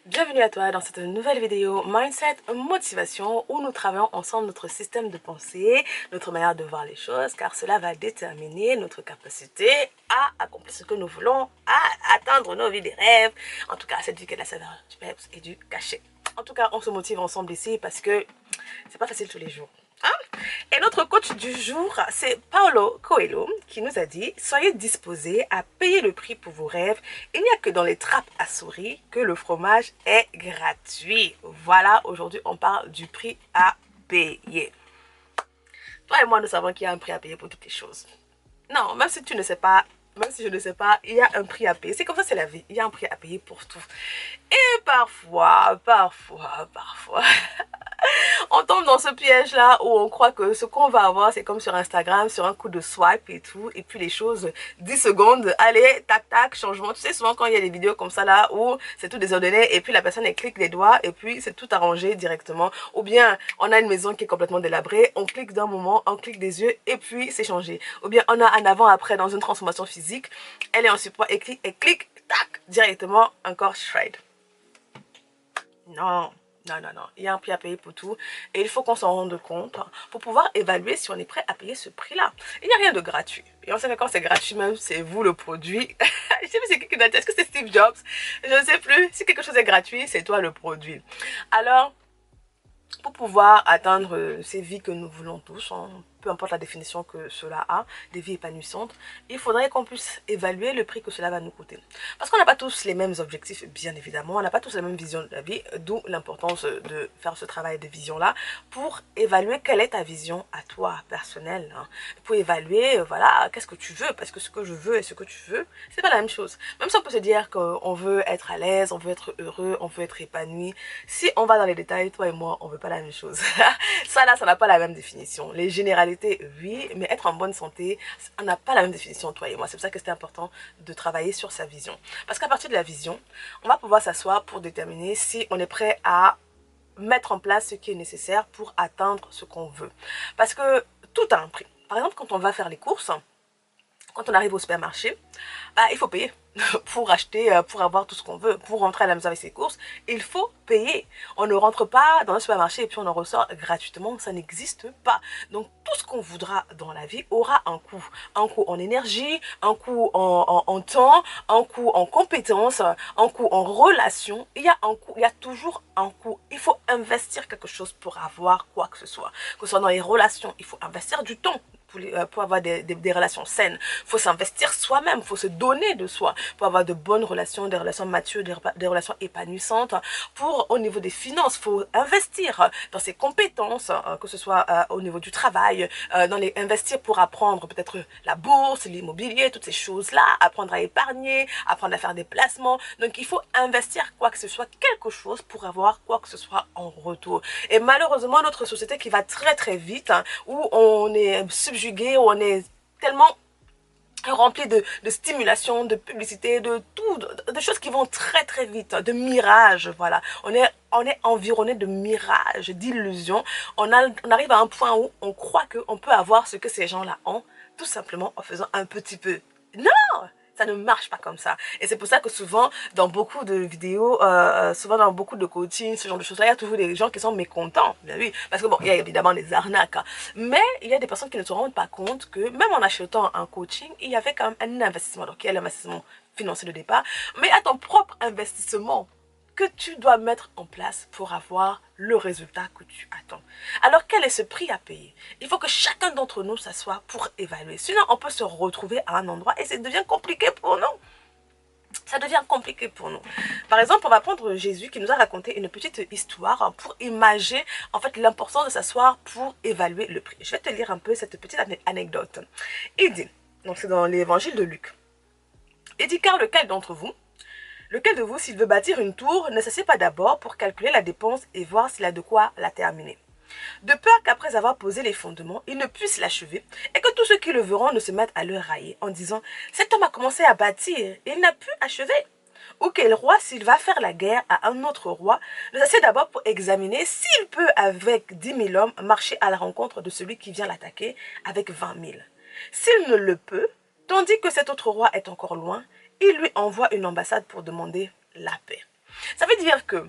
Bienvenue à toi dans cette nouvelle vidéo Mindset Motivation où nous travaillons ensemble notre système de pensée, notre manière de voir les choses car cela va déterminer notre capacité à accomplir ce que nous voulons, à atteindre nos vies des rêves, en tout cas cette vie qui est la saveur du peps et du cachet. En tout cas, on se motive ensemble ici parce que c'est pas facile tous les jours. Et notre coach du jour, c'est Paulo Coelho qui nous a dit « Soyez disposés à payer le prix pour vos rêves. Il n'y a que dans les trappes à souris que le fromage est gratuit. » Voilà, aujourd'hui on parle du prix à payer. Toi et moi, nous savons qu'il y a un prix à payer pour toutes les choses. Non, même si tu ne sais pas, même si je ne sais pas, il y a un prix à payer. C'est comme ça, c'est la vie. Il y a un prix à payer pour tout. Et parfois, on tombe dans ce piège-là où on croit que ce qu'on va avoir, c'est comme sur Instagram, sur un coup de swipe et tout. Et puis les choses, 10 secondes, allez, tac, tac, changement. Tu sais, souvent quand il y a des vidéos comme ça là, où c'est tout désordonné et puis la personne, elle clique des doigts et puis c'est tout arrangé directement. Ou bien, on a une maison qui est complètement délabrée, on clique d'un moment, on clique des yeux et puis c'est changé. Ou bien, on a un avant-après dans une transformation physique, elle est en support et clique, tac, directement, encore shred. Non. Non, non, non. Il y a un prix à payer pour tout. Et il faut qu'on s'en rende compte pour pouvoir évaluer si on est prêt à payer ce prix-là. Il n'y a rien de gratuit. Et on sait que quand c'est gratuit, même, c'est vous le produit. Je sais plus c'est qui est-ce que c'est Steve Jobs? Je ne sais plus. Si quelque chose est gratuit, c'est toi le produit. Alors, pour pouvoir atteindre ces vies que nous voulons tous, peu importe la définition que cela a, des vies épanouissantes, il faudrait qu'on puisse évaluer le prix que cela va nous coûter. Parce qu'on n'a pas tous les mêmes objectifs, bien évidemment, on n'a pas tous la même vision de la vie, d'où l'importance de faire ce travail de vision-là pour évaluer quelle est ta vision à toi, personnelle. Pour évaluer, voilà, qu'est-ce que tu veux, parce que ce que je veux et ce que tu veux, c'est pas la même chose. Même si on peut se dire qu'on veut être à l'aise, on veut être heureux, on veut être épanoui, si on va dans les détails, toi et moi, on veut pas la même chose. Ça là, ça n'a pas la même définition. Les généralités, oui, mais être en bonne santé, on n'a pas la même définition, toi et moi. C'est pour ça que c'est important de travailler sur sa vision. Parce qu'à partir de la vision, on va pouvoir s'asseoir pour déterminer si on est prêt à mettre en place ce qui est nécessaire pour atteindre ce qu'on veut. Parce que tout a un prix. Par exemple, quand on va faire les courses, quand on arrive au supermarché, il faut payer pour acheter, pour avoir tout ce qu'on veut, pour rentrer à la maison avec ses courses, il faut payer. On ne rentre pas dans un supermarché et puis on en ressort gratuitement, ça n'existe pas. Donc tout ce qu'on voudra dans la vie aura un coût en énergie, un coût en temps, un coût en compétences, un coût en relation. Il y a un coût, il y a toujours un coût. Il faut investir quelque chose pour avoir quoi que ce soit. Que ce soit dans les relations, il faut investir du temps pour avoir des relations saines. Il faut s'investir soi-même, il faut se donner de soi pour avoir de bonnes relations, des relations matures, des relations épanouissantes. Pour au niveau des finances, il faut investir dans ses compétences, que ce soit au niveau du travail, investir pour apprendre peut-être la bourse, l'immobilier, toutes ces choses-là, apprendre à épargner, apprendre à faire des placements. Donc il faut investir quoi que ce soit, quelque chose pour avoir quoi que ce soit en retour. Et malheureusement, notre société qui va très très vite, où on est subjugué, où on est tellement rempli de stimulation, de publicité, de tout, de choses qui vont très très vite, de mirages, voilà. On est environné de mirages, d'illusions. On arrive à un point où on croit qu'on peut avoir ce que ces gens-là ont, tout simplement en faisant un petit peu. Non! Ça ne marche pas comme ça. Et c'est pour ça que souvent, dans beaucoup de vidéos, souvent dans beaucoup de coaching, ce genre de choses-là, il y a toujours des gens qui sont mécontents. Bien oui, parce que bon, il y a évidemment des arnaques. Mais il y a des personnes qui ne se rendent pas compte que même en achetant un coaching, il y avait quand même un investissement. Donc il y a l'investissement financier de départ, mais il y a ton propre investissement que tu dois mettre en place pour avoir le résultat que tu attends. Alors, quel est ce prix à payer? Il faut que chacun d'entre nous s'assoie pour évaluer. Sinon, on peut se retrouver à un endroit et ça devient compliqué pour nous. Ça devient compliqué pour nous. Par exemple, on va prendre Jésus qui nous a raconté une petite histoire pour imaginer en fait l'importance de s'asseoir pour évaluer le prix. Je vais te lire un peu cette petite anecdote. Il dit, donc c'est dans l'évangile de Luc. Il dit, car lequel de vous, s'il veut bâtir une tour, ne s'assied pas d'abord pour calculer la dépense et voir s'il a de quoi la terminer. De peur qu'après avoir posé les fondements, il ne puisse l'achever et que tous ceux qui le verront ne se mettent à le railler en disant « Cet homme a commencé à bâtir et il n'a pu achever ». Ou quel roi, s'il va faire la guerre à un autre roi, ne s'assied d'abord pour examiner s'il peut, avec 10 000 hommes, marcher à la rencontre de celui qui vient l'attaquer avec 20 000. S'il ne le peut, tandis que cet autre roi est encore loin, il lui envoie une ambassade pour demander la paix. Ça veut dire que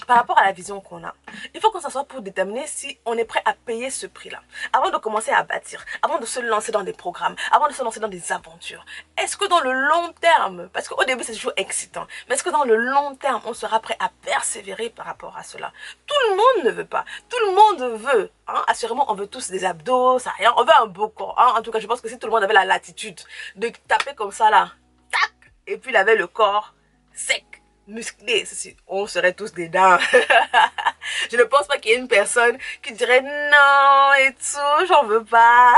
par rapport à la vision qu'on a, il faut qu'on s'assoie pour déterminer si on est prêt à payer ce prix-là. Avant de commencer à bâtir, avant de se lancer dans des programmes, avant de se lancer dans des aventures, est-ce que dans le long terme, parce qu'au début c'est toujours excitant, mais est-ce que dans le long terme, on sera prêt à persévérer par rapport à cela? Tout le monde ne veut pas, tout le monde veut, hein? Assurément on veut tous des abdos, ça rien, on veut un beau corps, hein? En tout cas je pense que si tout le monde avait la latitude de taper comme ça là, tac, et puis il avait le corps sec, musclé, on serait tous des dents. Je ne pense pas qu'il y ait une personne qui dirait non et tout, j'en veux pas.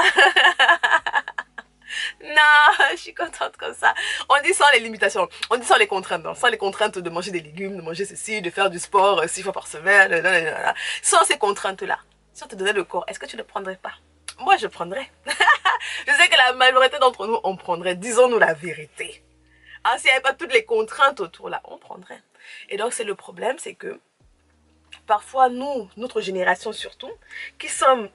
Non, je suis contente comme ça. On dit sans les limitations, on dit sans les contraintes, sans les contraintes de manger des légumes, de manger ceci, de faire du sport 6 fois par semaine, sans ces contraintes-là. Si on te donnait le corps, est-ce que tu ne prendrais pas? Moi, je prendrais. Je sais que la majorité d'entre nous, on prendrait, disons-nous la vérité. Ah, s'il n'y avait pas toutes les contraintes autour là, on prendrait. Et donc c'est le problème, c'est que parfois nous, notre génération surtout, qui sommes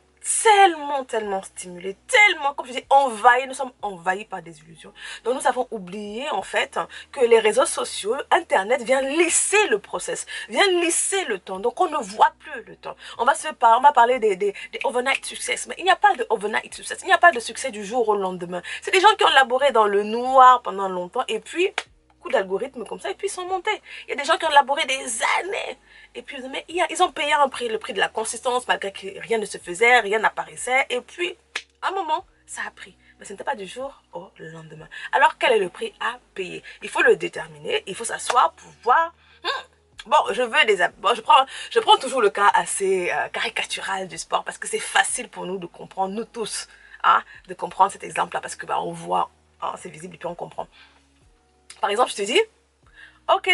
tellement stimulés, tellement, comme je dis, envahis, nous sommes envahis par des illusions. Donc nous avons oublié en fait que les réseaux sociaux, Internet vient lisser le process, vient lisser le temps. Donc on ne voit plus le temps. On va parler des overnight success, mais il n'y a pas de overnight success, il n'y a pas de succès du jour au lendemain. C'est des gens qui ont laboré dans le noir pendant longtemps et puis coup d'algorithme comme ça et puis ils sont montés. Il y a des gens qui ont laboré des années et puis mais ils ont payé un prix, le prix de la consistance malgré que rien ne se faisait, rien n'apparaissait et puis à un moment ça a pris. Mais ce n'était pas du jour au lendemain. Alors quel est le prix à payer? Il faut le déterminer, il faut s'asseoir pour voir. Bon, je veux des... Bon, je prends toujours le cas assez caricatural du sport parce que c'est facile pour nous de comprendre, nous tous, hein, de comprendre cet exemple-là parce que bah, on voit, hein, c'est visible et puis on comprend. Par exemple, je te dis, ok,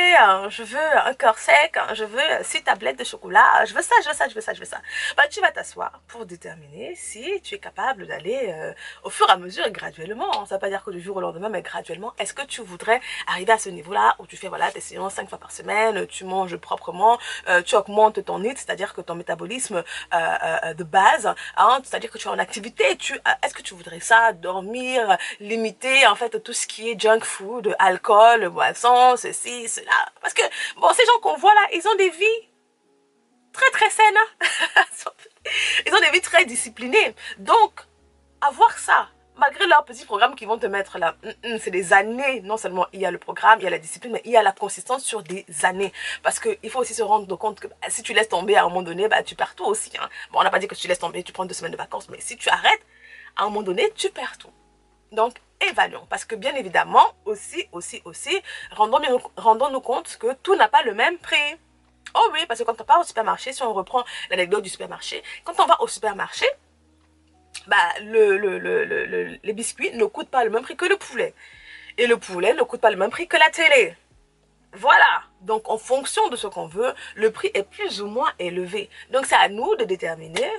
je veux un cœur sec, je veux 6 tablettes de chocolat, je veux ça, je veux ça, je veux ça, je veux ça. Bah, tu vas t'asseoir pour déterminer si tu es capable d'aller au fur et à mesure, graduellement. Ça ne veut pas dire que du jour au lendemain, mais graduellement. Est-ce que tu voudrais arriver à ce niveau-là où tu fais voilà, tes séances 5 fois par semaine, tu manges proprement, tu augmentes ton NEAT, c'est-à-dire que ton métabolisme de base, hein, c'est-à-dire que tu es en activité. Est-ce que tu voudrais ça, dormir, limiter en fait tout ce qui est junk food, alcool, boisson, ceci, cela. Parce que, bon, ces gens qu'on voit là, ils ont des vies très saines. Hein? Ils ont des vies très disciplinées. Donc, avoir ça, malgré leurs petits programmes qu'ils vont te mettre là, c'est des années. Non seulement il y a le programme, il y a la discipline, mais il y a la consistance sur des années. Parce qu'il faut aussi se rendre compte que bah, si tu laisses tomber à un moment donné, bah, tu perds tout aussi. Hein? Bon, on n'a pas dit que tu laisses tomber, tu prends 2 semaines de vacances, mais si tu arrêtes, à un moment donné, tu perds tout. Donc, évaluons. Parce que bien évidemment, aussi, rendons-nous compte que tout n'a pas le même prix. Oh oui, parce que quand on part au supermarché, si on reprend l'anecdote du supermarché, quand on va au supermarché, bah, les biscuits ne coûtent pas le même prix que le poulet. Et le poulet ne coûte pas le même prix que la télé. Voilà. Donc, en fonction de ce qu'on veut, le prix est plus ou moins élevé. Donc, c'est à nous de déterminer...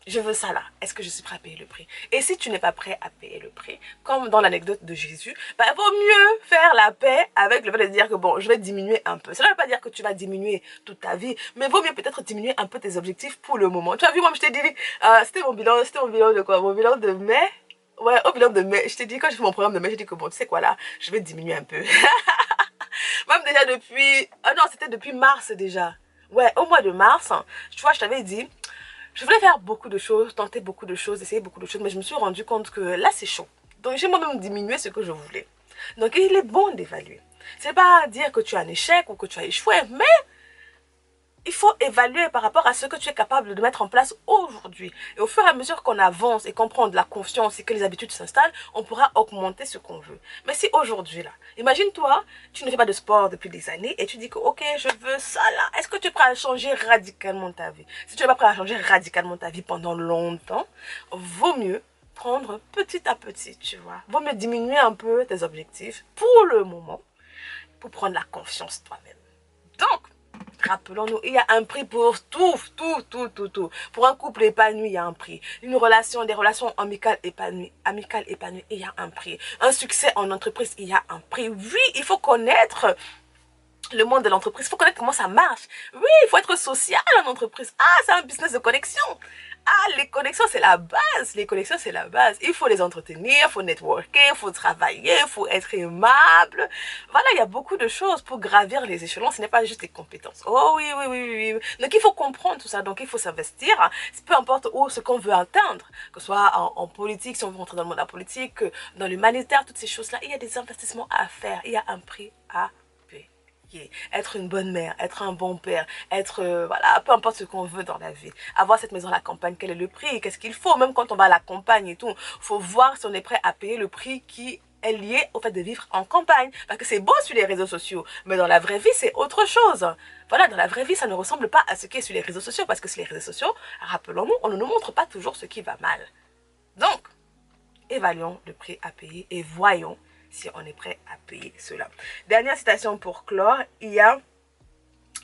Je veux ça là, est-ce que je suis prêt à payer le prix? Et si tu n'es pas prêt à payer le prix, comme dans l'anecdote de Jésus, bah, il vaut mieux faire la paix avec le fait de dire que bon, je vais diminuer un peu. Cela ne veut pas dire que tu vas diminuer toute ta vie, mais il vaut mieux peut-être diminuer un peu tes objectifs pour le moment. Tu as vu, moi je t'ai dit, c'était mon bilan de quoi? Mon bilan de mai? Ouais, au bilan de mai, je t'ai dit, quand j'ai fait mon programme de mai, j'ai dit que bon, tu sais quoi là, je vais diminuer un peu. Même déjà depuis, non, c'était depuis mars déjà. Ouais, au mois de mars, tu vois, je t'avais dit, je voulais faire beaucoup de choses, tenter beaucoup de choses, essayer beaucoup de choses, mais je me suis rendu compte que là, c'est chaud. Donc, j'ai moi-même diminué ce que je voulais. Donc, il est bon d'évaluer. C'est pas dire que tu as un échec ou que tu as échoué, mais il faut évaluer par rapport à ce que tu es capable de mettre en place aujourd'hui. Et au fur et à mesure qu'on avance et qu'on prend de la confiance et que les habitudes s'installent, on pourra augmenter ce qu'on veut. Mais si aujourd'hui, là, imagine-toi, tu ne fais pas de sport depuis des années et tu dis que, ok, je veux ça là. Est-ce que tu es prêt à changer radicalement ta vie? Si tu n'es pas prêt à changer radicalement ta vie pendant longtemps, vaut mieux prendre petit à petit, tu vois. Vaut mieux diminuer un peu tes objectifs pour le moment, pour prendre la confiance toi-même. Donc, rappelons-nous, il y a un prix pour tout. Pour un couple épanoui, il y a un prix. Des relations amicales épanouies, il y a un prix. Un succès en entreprise, il y a un prix. Oui, il faut connaître le monde de l'entreprise, il faut connaître comment ça marche. Oui, il faut être social en entreprise. Ah, c'est un business de connexion. Ah, les connexions, c'est la base. Les connexions, c'est la base. Il faut les entretenir, il faut networker, il faut travailler, il faut être aimable. Voilà, il y a beaucoup de choses pour gravir les échelons. Ce n'est pas juste les compétences. Oh oui, oui, oui, oui, oui. Donc, il faut comprendre tout ça. Donc, il faut s'investir. Peu importe où ce qu'on veut atteindre, que ce soit en politique, si on veut rentrer dans le monde de la politique, dans l'humanitaire, toutes ces choses-là, il y a des investissements à faire. Il y a un prix à payer. Être une bonne mère, être un bon père, être, voilà, peu importe ce qu'on veut dans la vie. Avoir cette maison à la campagne, quel est le prix, qu'est-ce qu'il faut, même quand on va à la campagne et tout, faut voir si on est prêt à payer le prix qui est lié au fait de vivre en campagne. Parce que c'est beau sur les réseaux sociaux, mais dans la vraie vie, c'est autre chose. Voilà, dans la vraie vie, ça ne ressemble pas à ce qui est sur les réseaux sociaux, parce que sur les réseaux sociaux, rappelons-nous, on ne nous montre pas toujours ce qui va mal. Donc, évaluons le prix à payer et voyons si on est prêt à payer cela. Dernière citation pour clore, il y a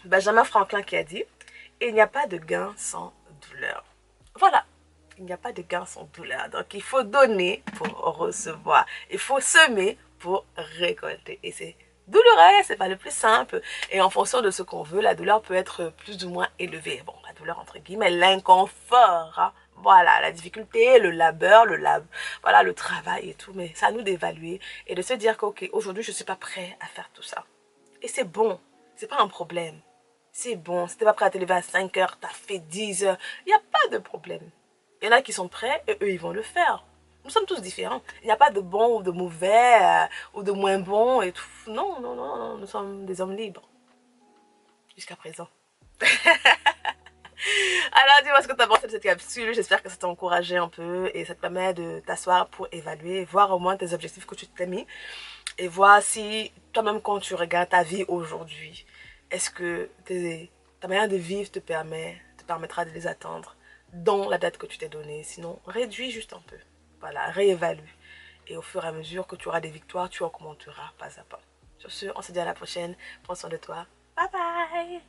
Benjamin Franklin qui a dit « Il n'y a pas de gain sans douleur ». Voilà, il n'y a pas de gain sans douleur. Donc, il faut donner pour recevoir. Il faut semer pour récolter. Et c'est douloureux, c'est pas le plus simple. Et en fonction de ce qu'on veut, la douleur peut être plus ou moins élevée. Bon, la douleur entre guillemets, l'inconfort, hein. Voilà, la difficulté, le labeur, voilà, le travail et tout. Mais c'est à nous d'évaluer et de se dire que, ok, aujourd'hui, je ne suis pas prêt à faire tout ça. Et c'est bon, c'est pas un problème. C'est bon, si tu n'es pas prêt à te lever à 5 heures, tu as fait 10 heures, il n'y a pas de problème. Il y en a qui sont prêts et eux, ils vont le faire. Nous sommes tous différents. Il n'y a pas de bon ou de mauvais ou de moins bon et tout. Non, non, non, non, nous sommes des hommes libres. Jusqu'à présent. Alors, dis-moi ce que tu as pensé de cette capsule. J'espère que ça t'a encouragé un peu et ça te permet de t'asseoir pour évaluer, voir au moins tes objectifs que tu t'es mis et voir si toi-même, quand tu regardes ta vie aujourd'hui, est-ce que ta manière de vivre te permettra de les atteindre dans la date que tu t'es donnée. Sinon, réduis juste un peu. Voilà, réévalue. Et au fur et à mesure que tu auras des victoires, tu augmenteras pas à pas. Sur ce, on se dit à la prochaine. Prends soin de toi. Bye bye.